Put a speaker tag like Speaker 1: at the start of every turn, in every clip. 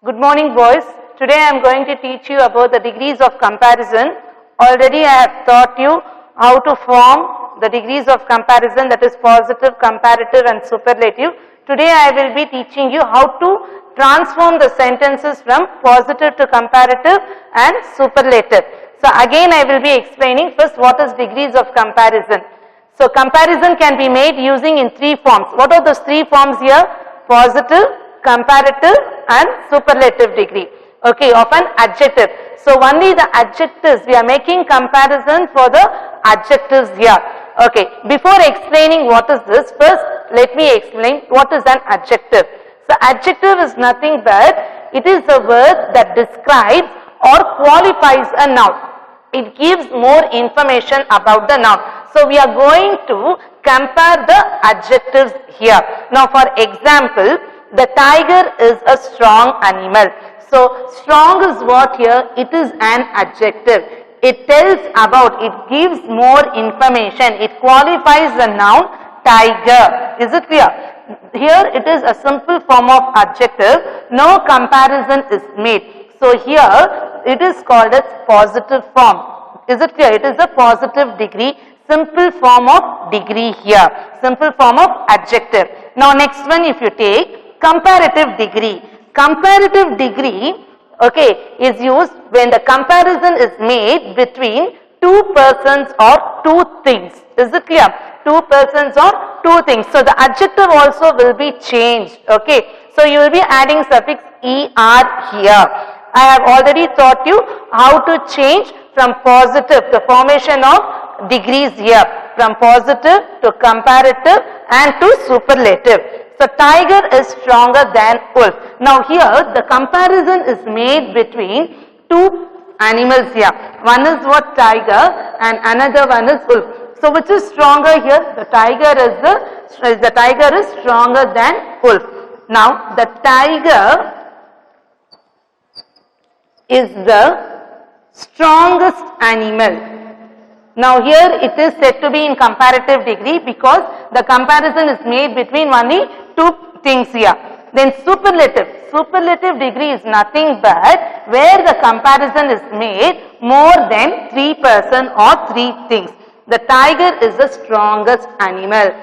Speaker 1: Good morning, boys. Today I am going to teach you about the degrees of comparison. Already I have taught you how to form the degrees of comparison, that is positive, comparative and superlative. Today I will be teaching you how to transform the sentences from positive to comparative and superlative. So again I will be explaining first what is degrees of comparison. So comparison can be made using in three forms. What are those three forms here? Positive, comparative and superlative degree, okay, of an adjective. So only the adjectives, we are making comparison for the adjectives here. Okay, before explaining what is this, first let me explain what is an adjective. So adjective is nothing but it is a word that describes or qualifies a noun. It gives more information about the noun. So we are going to compare the adjectives here. Now for example, the tiger is a strong animal. So strong is what here? It is an adjective. It tells about, it gives more information. It qualifies the noun tiger. Is it clear? Here it is a simple form of adjective. No comparison is made. So here it is called as positive form. Is it clear? It is a positive degree. Simple form of degree here. Simple form of adjective. Now next one, if you take comparative degree. Comparative degree, okay, is used when the comparison is made between two persons or two things. Is it clear? Two persons or two things. So the adjective also will be changed. Okay. So you will be adding suffix er here. I have already taught you how to change from positive, the formation of degrees here, from positive to comparative and to superlative. So tiger is stronger than wolf. Now here the comparison is made between two animals here. One is what? Tiger, and another one is wolf. So which is stronger here? The tiger is stronger than wolf. Now the tiger is the strongest animal. Now here it is said to be in comparative degree because the comparison is made between only two things here. Then superlative. Superlative degree is nothing but where the comparison is made more than three person or three things. The tiger is the strongest animal.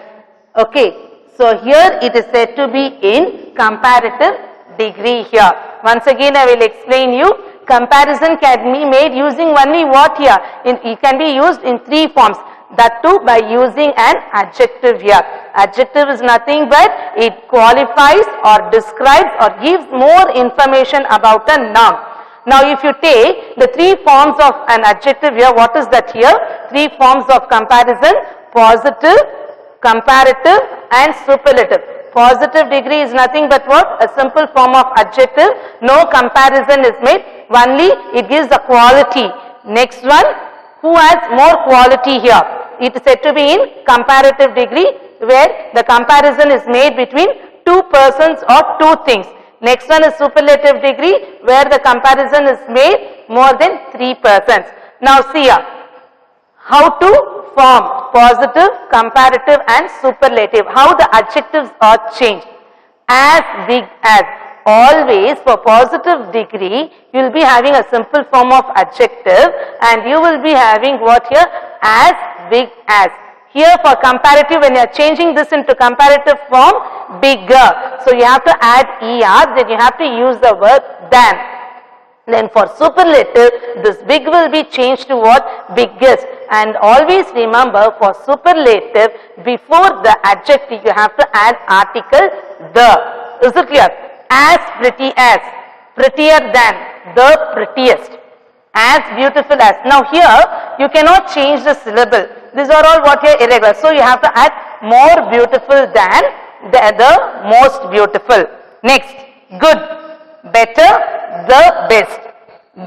Speaker 1: Okay. So here it is said to be in comparative degree here. Once again I will explain you. Comparison can be made using only what here? It can be used in three forms. That too by using an adjective here. Adjective is nothing but it qualifies or describes or gives more information about a noun. Now if you take the three forms of an adjective here, what is that here? Three forms of comparison: positive, comparative and superlative. Positive degree is nothing but what? A simple form of adjective. No comparison is made. Only it gives the quality. Next one, who has more quality here? It is said to be in comparative degree where the comparison is made between two persons or two things. Next one is superlative degree where the comparison is made more than three persons. Now see here, how to form positive, comparative and superlative. How the adjectives are changed. As big as. Always for positive degree you will be having a simple form of adjective and you will be having what here? As big as. Here for comparative, when you are changing this into comparative form, bigger. So you have to add er, then you have to use the word than. Then for superlative, this big will be changed to what? Biggest. And always remember, for superlative, before the adjective you have to add article the. Is it clear? As pretty as, prettier than, the prettiest, as beautiful as. Now here you cannot change the syllable. These are all what here irregular. So you have to add more beautiful than, the most beautiful. Next, good, better, the best,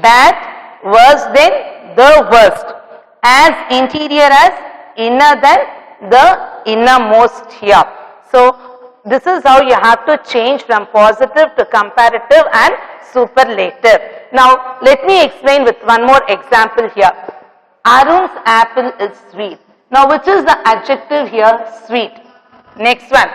Speaker 1: bad, worse than, the worst, as interior as, inner than, the innermost here. So this is how you have to change from positive to comparative and superlative. Now let me explain with one more example here. Arun's apple is sweet. Now which is the adjective here? Sweet. Next one.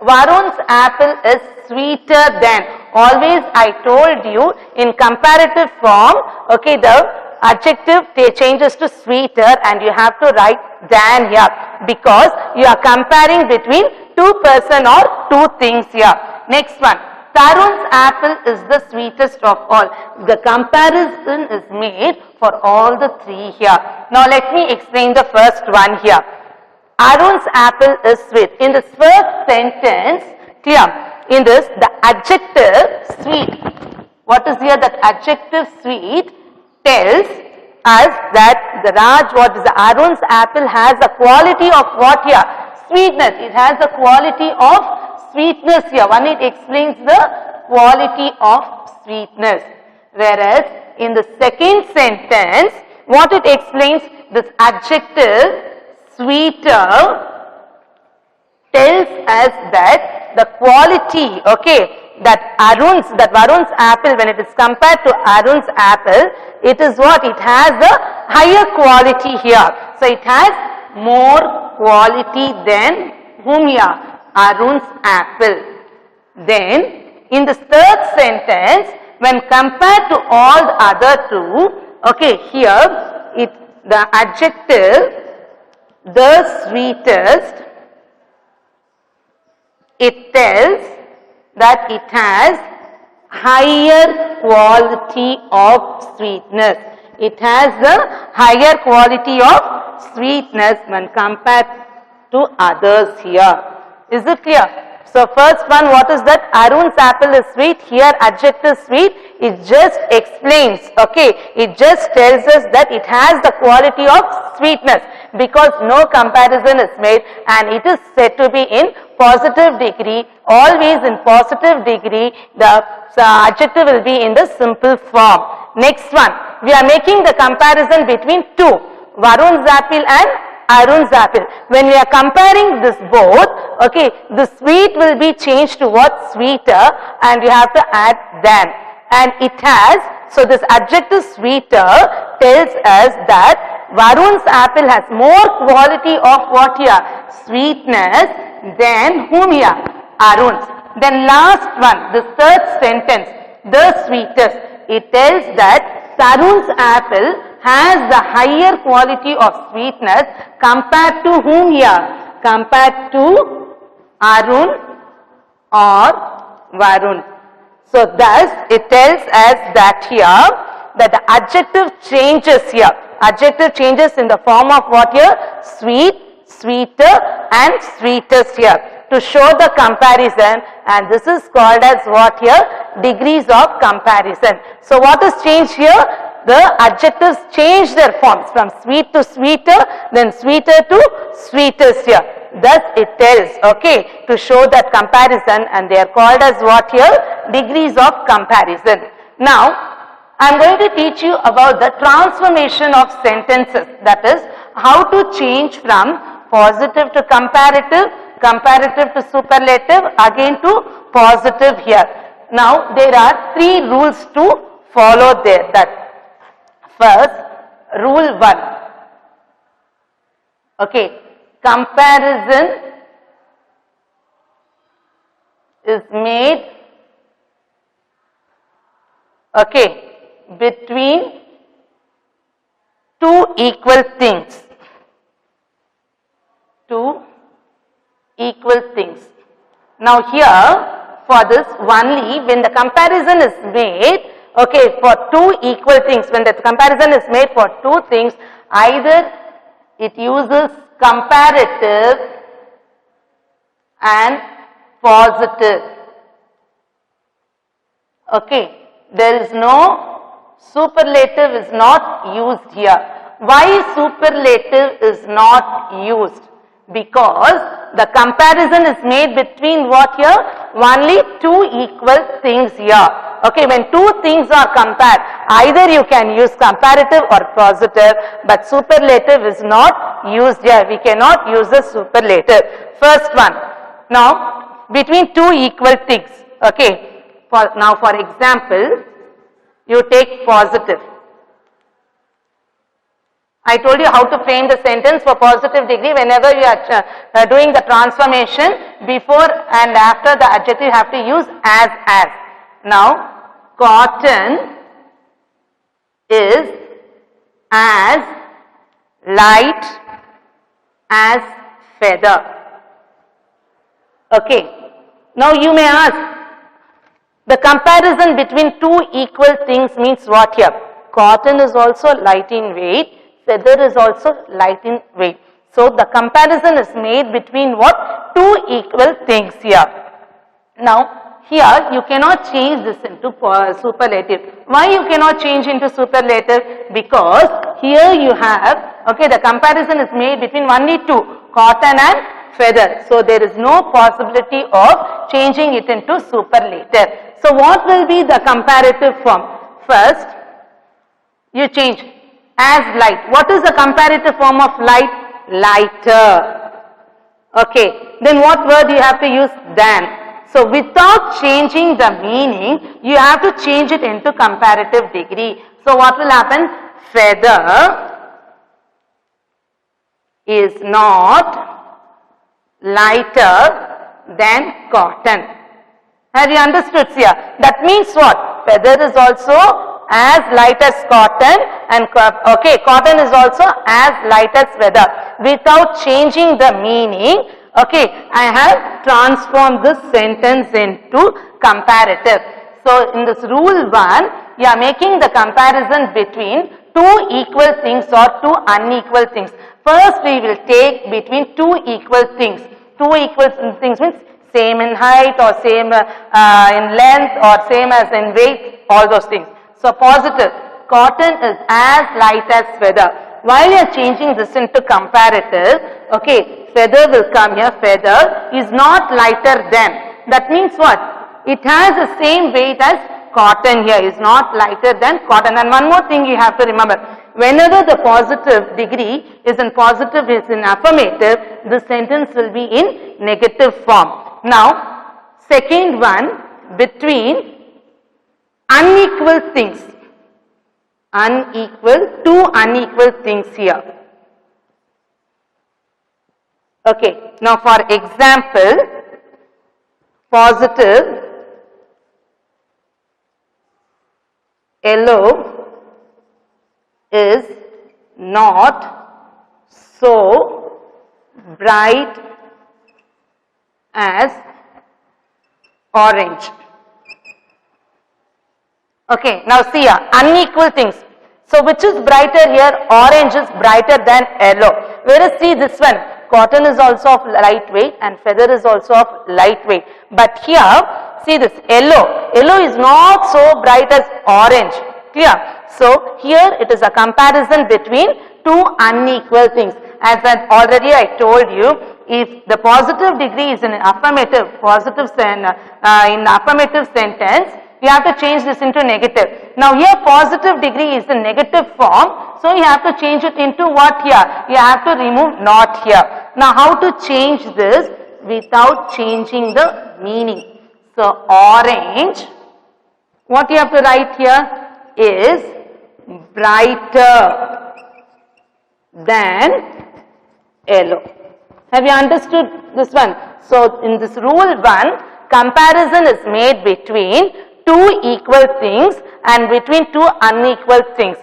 Speaker 1: Varun's apple is sweeter than. Always I told you in comparative form, okay, the adjective changes to sweeter and you have to write than here because you are comparing between two person or two things here. Next one. Tarun's apple is the sweetest of all. The comparison is made for all the three here. Now let me explain the first one here. Arun's apple is sweet. In this first sentence, clear? In this, the adjective sweet. What is here? That adjective sweet tells us that the Arun's apple has a quality of what here? Sweetness. It has a quality of sweetness here. One, it explains the quality of sweetness. Whereas in the second sentence, what it explains, this adjective sweeter tells us that the quality, okay, that Varun's apple, when it is compared to Arun's apple, it is what? It has a higher quality here. So it has more quality than whom here? Arun's apple. Then in the third sentence, when compared to all the other two, okay, here the adjective the sweetest, it tells that it has higher quality of sweetness. It has the higher quality of sweetness when compared to others here. Is it clear? So first one, what is that? Arun's apple is sweet. Here adjective sweet, it just explains, okay, it just tells us that it has the quality of sweetness because no comparison is made and it is said to be in positive degree. Always in positive degree, the adjective will be in the simple form. Next one, we are making the comparison between two, Varun's apple and Arun's apple. When we are comparing this both, okay, the sweet will be changed to what? Sweeter, and you have to add than. And it has, so this adjective sweeter tells us that Varun's apple has more quality of what here? Sweetness than whom here? Arun's. Then last one, the third sentence, the sweetest. It tells that Tarun's apple has the higher quality of sweetness compared to whom here? Compared to Arun or Varun. So thus it tells us that here that the adjective changes here. Adjective changes in the form of what here? Sweet, sweeter and sweetest here to show the comparison, and this is called as what here? Degrees of comparison. So what is changed here? The adjectives change their forms from sweet to sweeter, then sweeter to sweetest here. Thus it tells, okay, to show that comparison, and they are called as what here? Degrees of comparison. Now, I am going to teach you about the transformation of sentences. That is, how to change from positive to comparative, comparative to superlative, again to positive here. Now, there are three rules to follow there. That first, rule 1. Okay, comparison is made, okay, between two equal things. Two equal things. Now here, for this only, when the comparison is made, okay, for two equal things, when the comparison is made for two things, either it uses comparative and positive. Okay, there is no superlative is not used here. Why superlative is not used? Because the comparison is made between what here? Only two equal things here. Okay, when two things are compared, either you can use comparative or positive, but superlative is not used here. We cannot use the superlative. First one. Now, between two equal things. Okay, for example, you take positive. I told you how to frame the sentence for positive degree. Whenever you are doing the transformation, before and after the adjective you have to use as. Now, cotton is as light as feather. Okay. Now you may ask, the comparison between two equal things means what here? Cotton is also light in weight, feather is also light in weight. So the comparison is made between what? Two equal things here. Now here you cannot change this into superlative. Why you cannot change into superlative? Because here you have, okay, the comparison is made between only two, cotton and feather. So there is no possibility of changing it into superlative. So what will be the comparative form? First, you change as light. What is the comparative form of light? Lighter. Okay. Then what word you have to use? Than. So without changing the meaning, you have to change it into comparative degree. So what will happen? Feather is not lighter than cotton. Have you understood here? That means what? Feather is also as light as cotton, and okay, cotton is also as light as feather. Without changing the meaning, okay, I have transformed this sentence into comparative. So in this rule 1, you are making the comparison between two equal things or two unequal things. First we will take between two equal things. Two equal things means same in height or same in length or same as in weight, all those things. So positive, cotton is as light as feather. While you are changing this into comparative, okay, feather will come here, feather is not lighter than. That means what? It has the same weight as cotton here, is not lighter than cotton. And one more thing you have to remember, whenever the positive degree is in positive, is in affirmative, the sentence will be in negative form. Now, second one, between unequal things. Two unequal things here. Okay, now for example, positive yellow is not so bright as orange. Okay, now see here, unequal things. So which is brighter here? Orange is brighter than yellow. Whereas see this one, cotton is also of lightweight and feather is also of lightweight. But here, see this yellow. Yellow is not so bright as orange. Clear? So here it is a comparison between two unequal things. As already I told you, if the positive degree is in an affirmative, in affirmative sentence, you have to change this into negative. Now here positive degree is in negative form, so you have to change it into what here? You have to remove not here. Now how to change this without changing the meaning? So orange, what you have to write here is brighter than yellow. Have you understood this one? So in this rule 1, comparison is made between two equal things and between two unequal things.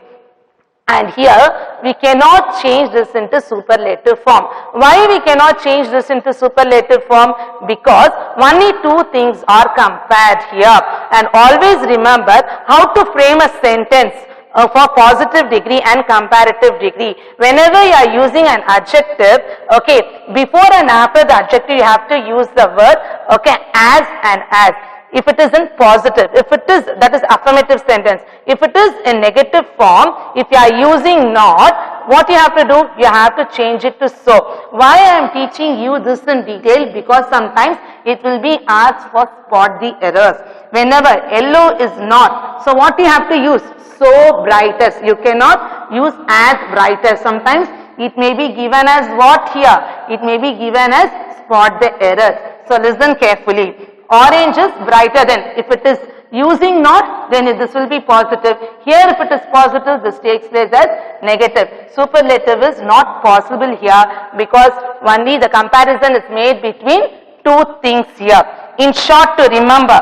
Speaker 1: And here we cannot change this into superlative form. Why we cannot change this into superlative form? Because only two things are compared here. And always remember how to frame a sentence for positive degree and comparative degree. Whenever you are using an adjective, okay, before and after the adjective you have to use the word, okay, as and as. If it is in positive, if it is, that is affirmative sentence. If it is in negative form, if you are using not, what you have to do? You have to change it to so. Why I am teaching you this in detail? Because sometimes it will be asked for spot the errors. Whenever yellow is not, so what you have to use? So brightest. You cannot use as brightest. Sometimes it may be given as what here? It may be given as spot the errors. So listen carefully. Orange is brighter than. If it is using not, then this will be positive. Here if it is positive, this takes place as negative. Superlative is not possible here because only the comparison is made between two things here. In short, to remember,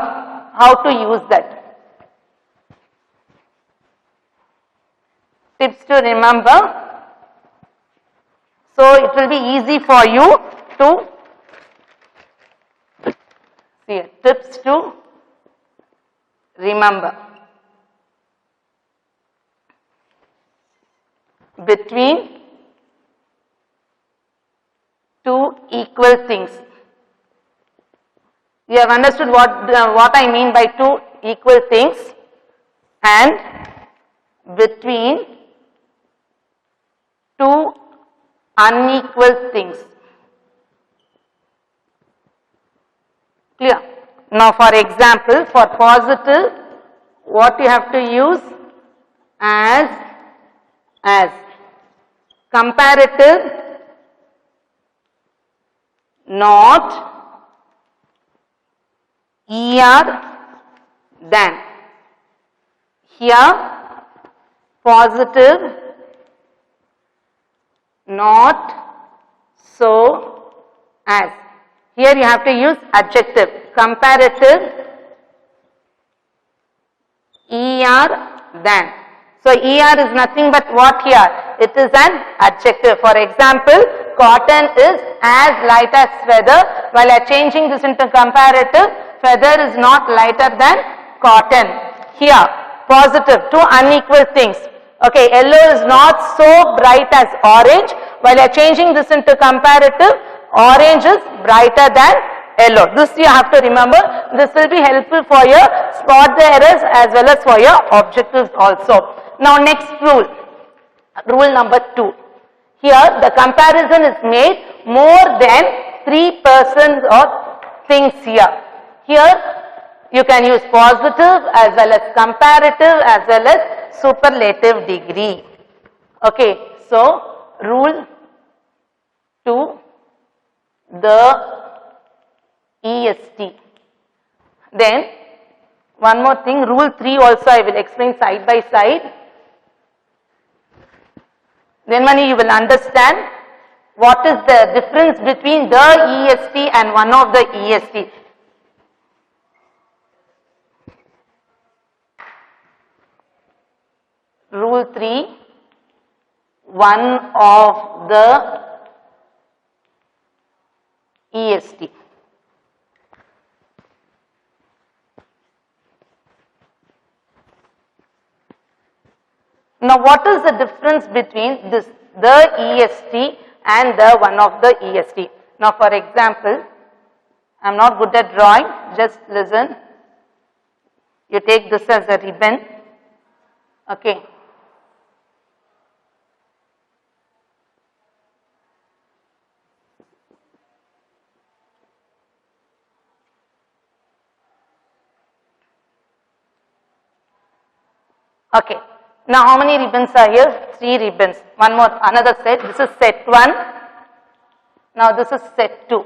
Speaker 1: how to use that. Tips to remember. So it will be easy for you to see. Tips to remember. Between two equal things. You have understood what I mean by two equal things, and between two unequal things. Clear? Now for example, for positive, what you have to use? As. Comparative, not, than. Here, positive, not, so, as. Here you have to use adjective. Comparative, than. So ER is nothing but what here? It is an adjective. For example, cotton is as light as feather. While I changing this into comparative, feather is not lighter than cotton. Here, positive, two unequal things. Okay, yellow is not so bright as orange. While I changing this into comparative, orange is brighter than yellow. This you have to remember. This will be helpful for your spot the errors as well as for your objectives also. Now next rule, rule number 2. Here the comparison is made more than 3 persons or things here. Here you can use positive as well as comparative as well as superlative degree. Okay, so rule 2, the EST. Then one more thing, rule 3 also I will explain side by side. Then only you will understand what is the difference between the EST and one of the EST. Rule 3, one of the EST. Now what is the difference between this, the EST and the one of the EST? Now for example, I am not good at drawing, just listen. You take this as a ribbon, okay. Okay. Now how many ribbons are here? 3 ribbons. One more, another set. This is set 1. Now this is set 2.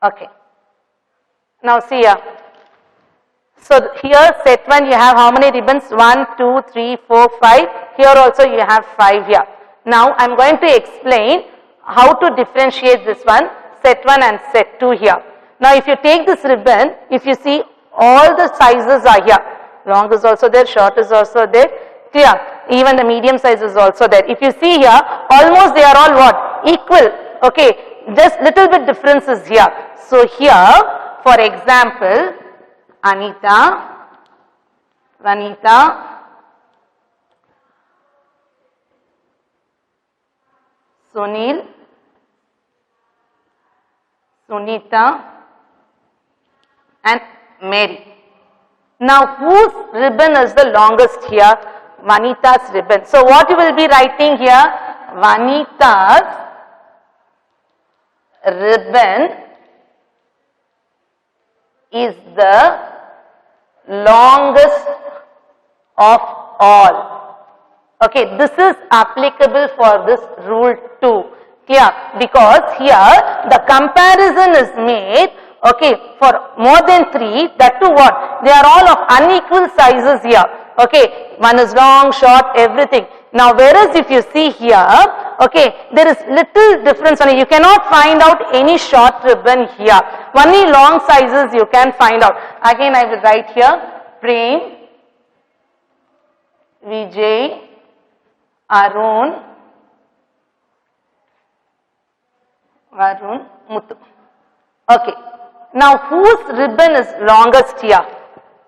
Speaker 1: Okay. Now see here. So here set 1 you have how many ribbons? 1, 2, 3, 4, 5. Here also you have 5 here. Now I am going to explain how to differentiate this one, set 1 and set 2 here. Now if you take this ribbon, if you see all the sizes are here. Long is also there, short is also there. Clear? Even the medium size is also there. If you see here, almost they are all what? Equal. Okay. Just little bit difference is here. So here, for example, Anita, Vanita, Sunil, Sunita and Mary. Now whose ribbon is the longest here? Vanita's ribbon. So what you will be writing here? Vanita's ribbon is the longest of all. Okay, this is applicable for this rule too. Clear? Because here the comparison is made, okay, for more than 3, that too what? They are all of unequal sizes here. Okay, one is long, short, everything. Now whereas if you see here, okay, there is little difference only. You cannot find out any short ribbon here. Only long sizes you can find out. Again I will write here, Prem, Vijay, Arun, Muthu. Okay. Now whose ribbon is longest here?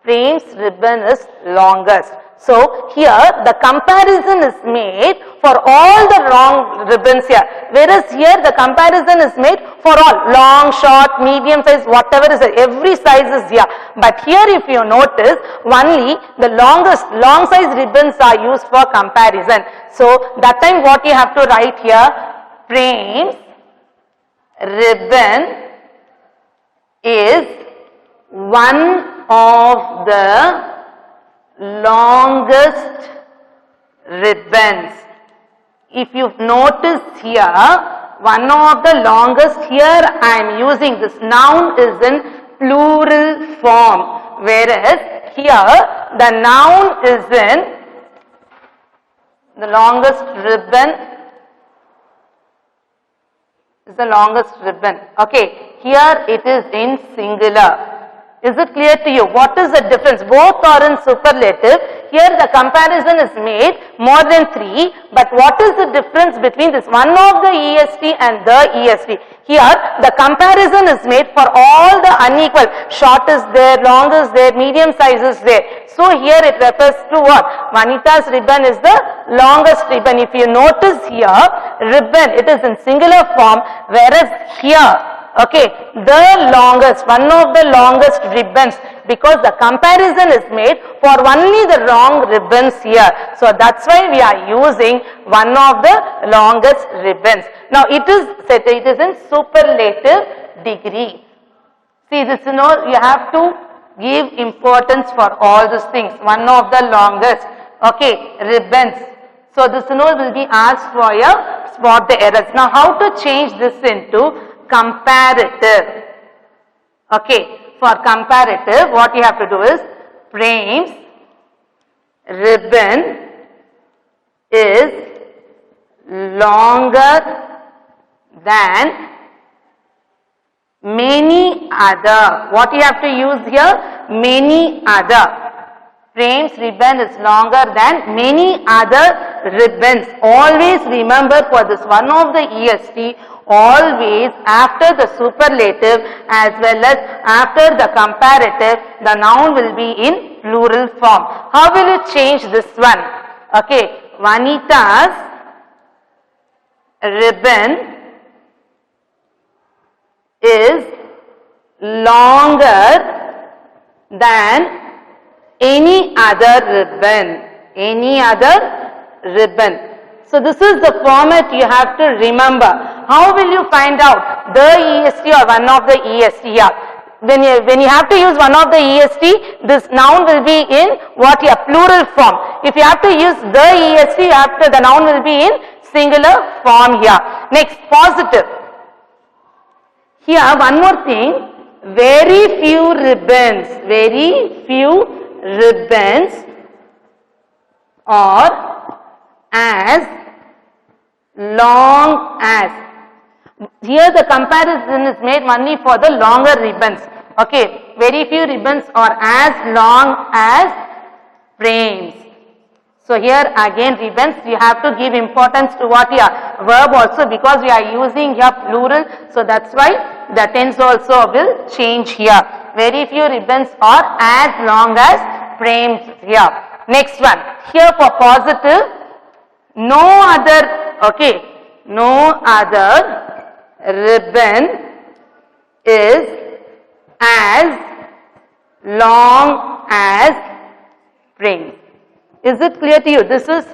Speaker 1: Prem's ribbon is longest. So here the comparison is made for all the long ribbons here. Whereas here the comparison is made for all long, short, medium size, whatever is there. Every size is here. But here if you notice, only the longest, long size ribbons are used for comparison. So that time what you have to write here, Prem's ribbon is one of the longest ribbons. If you notice here, one of the longest, here I am using this noun is in plural form, whereas here the noun is in the longest ribbon is the longest ribbon. Okay, here it is in singular. Is it clear to you? What is the difference? Both are in superlative. Here the comparison is made more than 3. But what is the difference between this one of the EST and the EST? Here the comparison is made for all the unequal. Short is there, long is there, medium size is there. So here it refers to what? Vanita's ribbon is the longest ribbon. If you notice here, ribbon, it is in singular form, whereas here, okay, the longest, one of the longest ribbons, because the comparison is made for only the long ribbons here. So that's why we are using one of the longest ribbons. Now it is said it is in superlative degree. See this, you know, you have to give importance for all these things. One of the longest, okay, ribbons. So this, you know, will be asked for a spot the errors. Now how to change this into comparative? Okay, for comparative what you have to do is, Prem's ribbon is longer than many other. What you have to use here? Many other. Prem's ribbon is longer than many other ribbons. Always remember for this one of the EST, always after the superlative as well as after the comparative, the noun will be in plural form. How will you change this one? Okay, Vanita's ribbon is longer than any other ribbon. Any other ribbon. So this is the format you have to remember. How will you find out the EST or one of the EST here? When you have to use one of the EST, this noun will be in what here? Plural form. If you have to use the EST, after the noun will be in singular form here. Next, positive. Here one more thing. Very few ribbons are as long as. Here the comparison is made only for the longer ribbons. Okay, very few ribbons are as long as frames. So here again ribbons, you have to give importance to what here? Verb also, because we are using here plural. So that's why the tense also will change here. Very few ribbons are as long as frames here. Next one, here for positive, no other, okay, no other ribbon is as long as frames. Is it clear to you? This is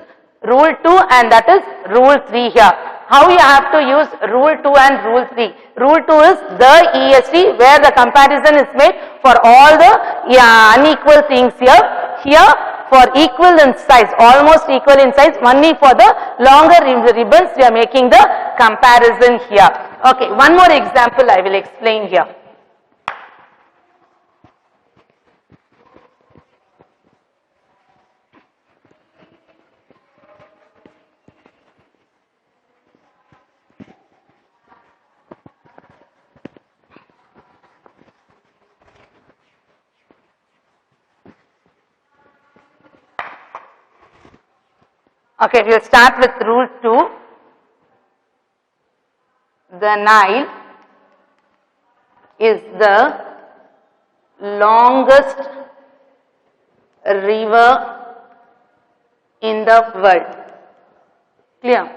Speaker 1: rule 2 and that is rule 3 here. How you have to use rule 2 and rule 3? Rule 2 is the EST where the comparison is made for all the unequal things here. Here for equal in size, almost equal in size, only for the longer ribbons we are making the comparison here. Okay, one more example I will explain here. Okay, we will start with rule 2. The Nile is the longest river in the world. Clear?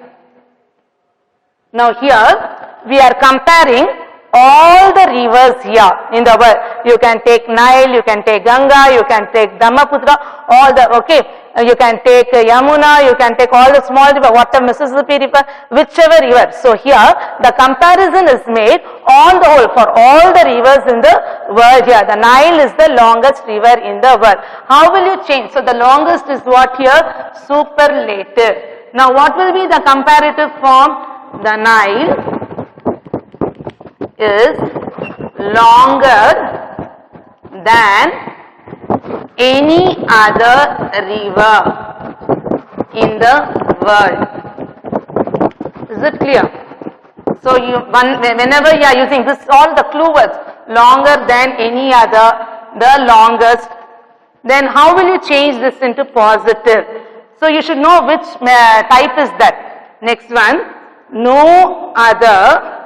Speaker 1: Now here we are comparing all the rivers here in the world. You can take Nile, you can take Ganga, you can take Brahmaputra, all the, okay. You can take Yamuna, you can take all the small river, water, Mississippi river, whichever river. So here the comparison is made on the whole for all the rivers in the world here. The Nile is the longest river in the world. How will you change? So the longest is what here? Superlative. Now what will be the comparative form? The Nile is longer than any other river in the world. Is it clear? So whenever you are using this, all the clue words, longer than any other, the longest, then how will you change this into positive? So you should know which type is that. Next one, no other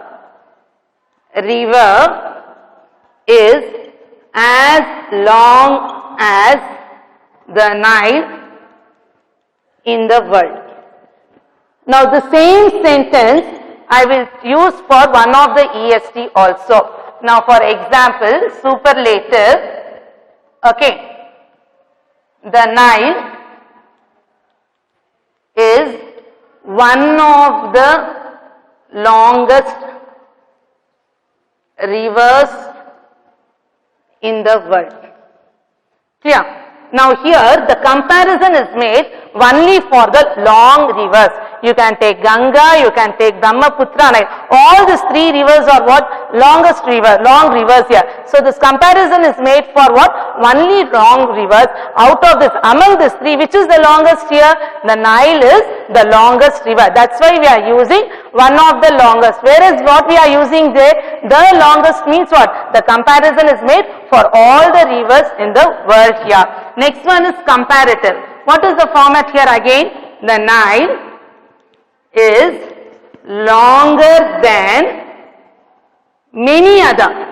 Speaker 1: river is as long as the Nile in the world. Now the same sentence I will use for one of the EST also. Now for example, superlative, okay, the Nile is one of the longest rivers in the world. Clear? Now here the comparison is made only for the long rivers. You can take Ganga, you can take Brahmaputra, like all these three rivers are what? Longest river, long rivers here. So this comparison is made for what? Only long rivers. Out of this, among these three, which is the longest here? The Nile is the longest river. That's why we are using one of the longest. Whereas what we are using there, the longest means what? The comparison is made for all the rivers in the world here. Next one is comparative. What is the format here again? The Nile is longer than many other.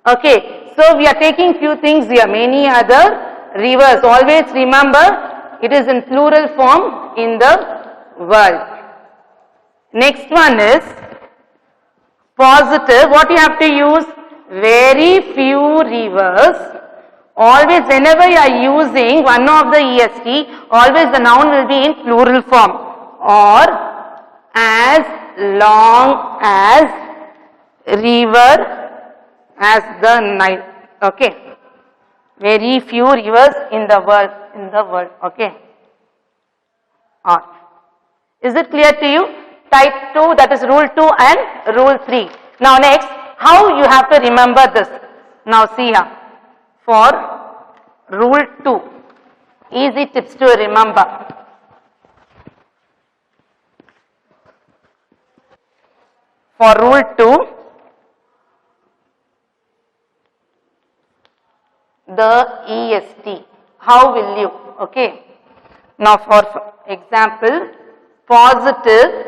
Speaker 1: Okay, so we are taking few things here. Many other rivers. Always remember it is in plural form in the world. Next one is positive. What you have to use? Very few rivers. Always whenever you are using one of the EST, always the noun will be in plural form. Or as long as river as the Nile. Okay. Very few rivers in the world. Okay. Is it clear to you? Type 2, that is rule 2 and rule 3. Now next, how you have to remember this? Now see here. For rule 2, easy tips to remember. For rule 2, the EST. How will you? Okay. Now for example, positive,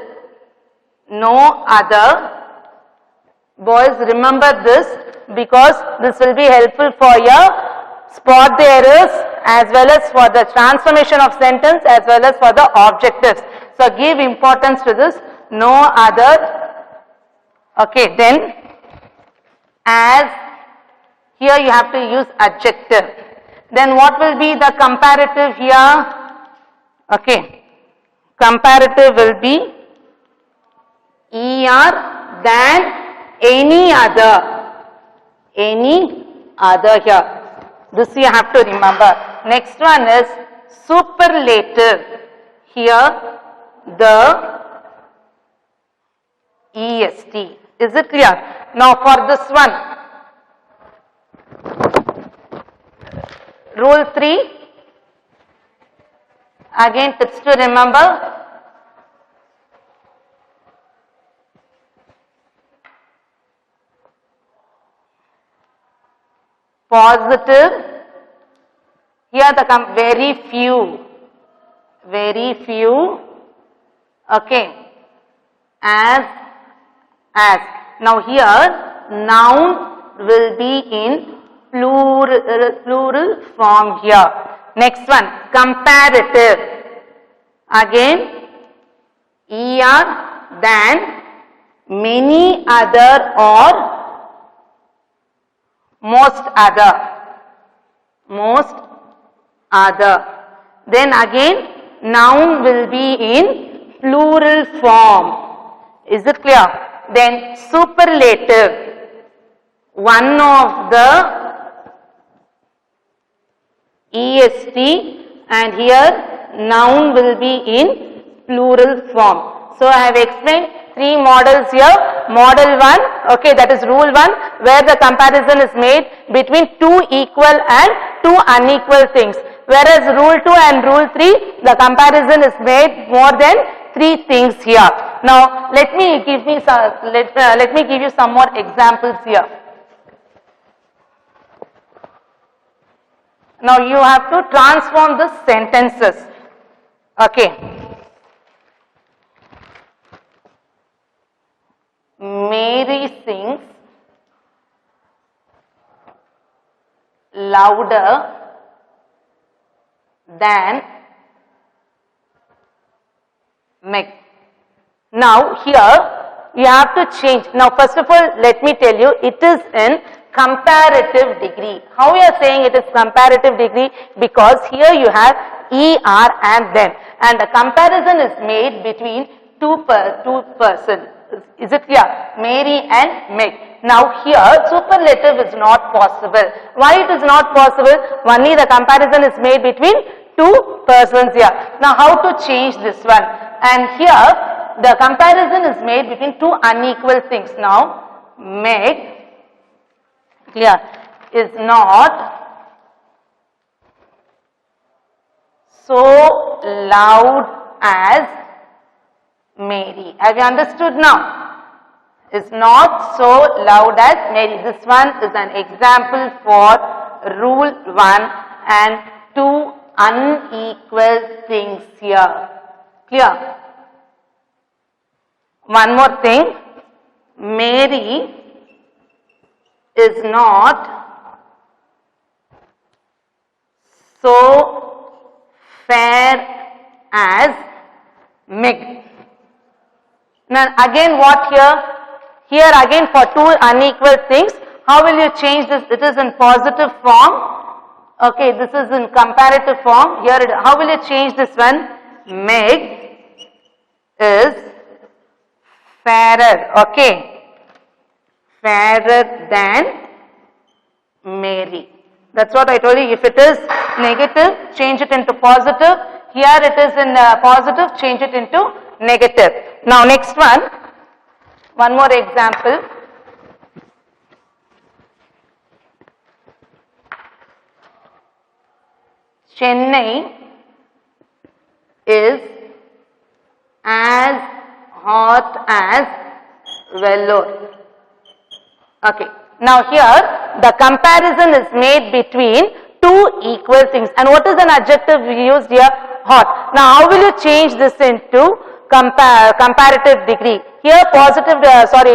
Speaker 1: no other. Boys, remember this because this will be helpful for your spot the errors as well as for the transformation of sentence as well as for the objectives. So give importance to this. No other. Okay, then as, here you have to use adjective. Then what will be the comparative here? Okay, comparative will be ER than any other here. This you have to remember. Next one is superlative. Here the EST. Is it clear? Now for this one, rule 3, again tips to remember. Positive, here the very few, okay, as. Now here noun will be in plural form here. Next one, comparative, again ER than many other or most other. Then again noun will be in plural form. Is it clear? Then superlative, one of the EST, and here noun will be in plural form. So I have explained 3 models here. Model 1, okay, that is rule 1, where the comparison is made between 2 equal and 2 unequal things. Whereas rule 2 and rule 3, the comparison is made more than 3 things here. Now let me give you some more examples here. Now you have to transform the sentences. Okay. Mary sings louder than Meg. Now here you have to change. Now first of all, let me tell you, it is in comparative degree. How you are saying it is comparative degree? Because here you have ER and then, and the comparison is made between two persons. Is it clear? Mary and Meg. Now here superlative is not possible. Why it is not possible? Only the comparison is made between 2 persons here. Now how to change this one? And here the comparison is made between 2 unequal things. Now Meg, clear, is not so loud as Mary. Have you understood now? Is not so loud as Mary. This one is an example for rule 1 and 2 unequal things here. Clear? One more thing. Mary is not so fair as Meg. Now again what here? Here again for 2 unequal things. How will you change this? It is in positive form. Okay, this is in comparative form. Here, how will you change this one? Meg is fairer. Okay, fairer than Mary. That's what I told you. If it is negative, change it into positive. Here it is in positive, change it into negative. Now next one more example. Chennai is as hot as Vellore. Okay. Now here the comparison is made between 2 equal things. And what is an adjective we used here? Hot. Now how will you change this into comparative degree? Here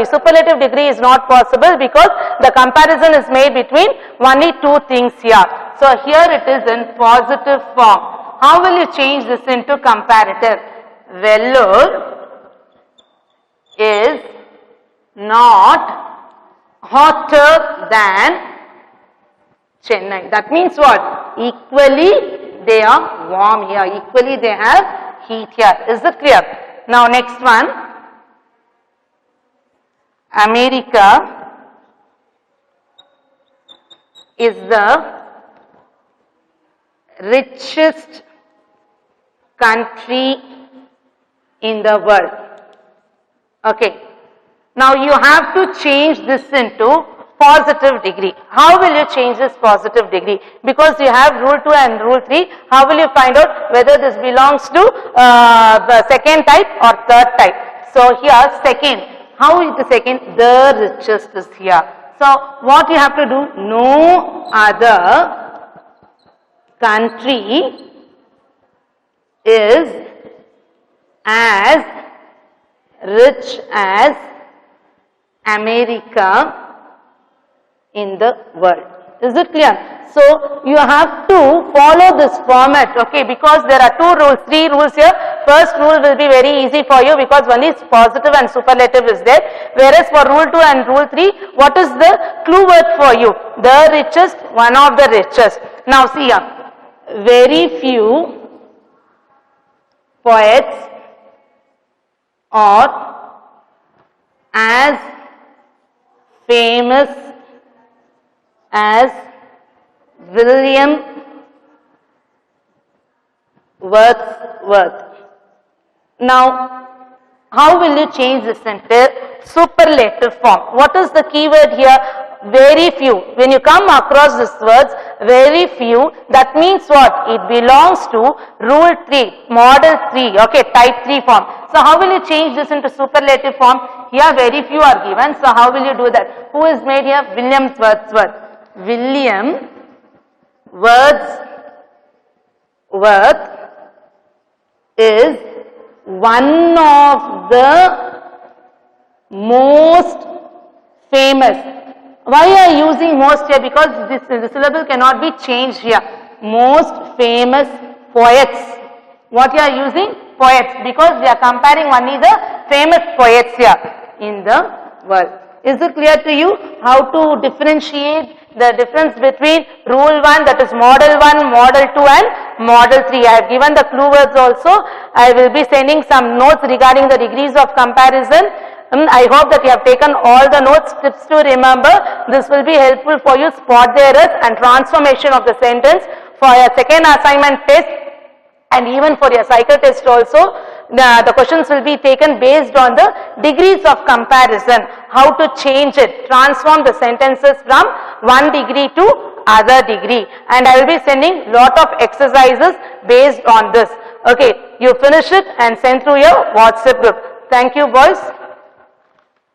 Speaker 1: superlative degree is not possible because the comparison is made between only 2 things here. So here it is in positive form. How will you change this into comparative? Vellore is not hotter than Chennai. That means what? Equally they are warm here. Equally they have heat here. Is it clear? Now next one. America is the richest country in the world. Okay. Now you have to change this into positive degree. How will you change this positive degree? Because you have rule 2 and rule 3, how will you find out whether this belongs to the second type or third type? So here second. How is the second? The richest is here. So what you have to do? No other country is as rich as America in the world. Is it clear? So you have to follow this format, okay, because there are three rules here. First rule will be very easy for you because only positive and superlative is there. Whereas for rule 2 and rule 3, what is the clue word for you? The richest, one of the richest. Now see here, very few poets are as famous as William Wordsworth. Now, how will you change this into superlative form? What is the keyword here? Very few. When you come across these words, very few, that means what? It belongs to rule 3, model 3, okay, type 3 form. So, how will you change this into superlative form? Here, very few are given. So, how will you do that? Who is made here? William Wordsworth. William Wordsworth is one of the most famous. Why are you using most here? Because the syllable cannot be changed here. Most famous poets. What you are using? Poets. Because they are comparing only the famous poets here in the world. Is it clear to you how to differentiate the difference between rule 1, that is model 1, model 2 and model 3. I have given the clue words also. I will be sending some notes regarding the degrees of comparison. I hope that you have taken all the notes, tips to remember. This will be helpful for you spot the errors and transformation of the sentence for your second assignment test and even for your cycle test also. The questions will be taken based on the degrees of comparison, how to change it, transform the sentences from one degree to other degree, and I will be sending lot of exercises based on this. Okay, you finish it and send through your WhatsApp group. Thank you boys.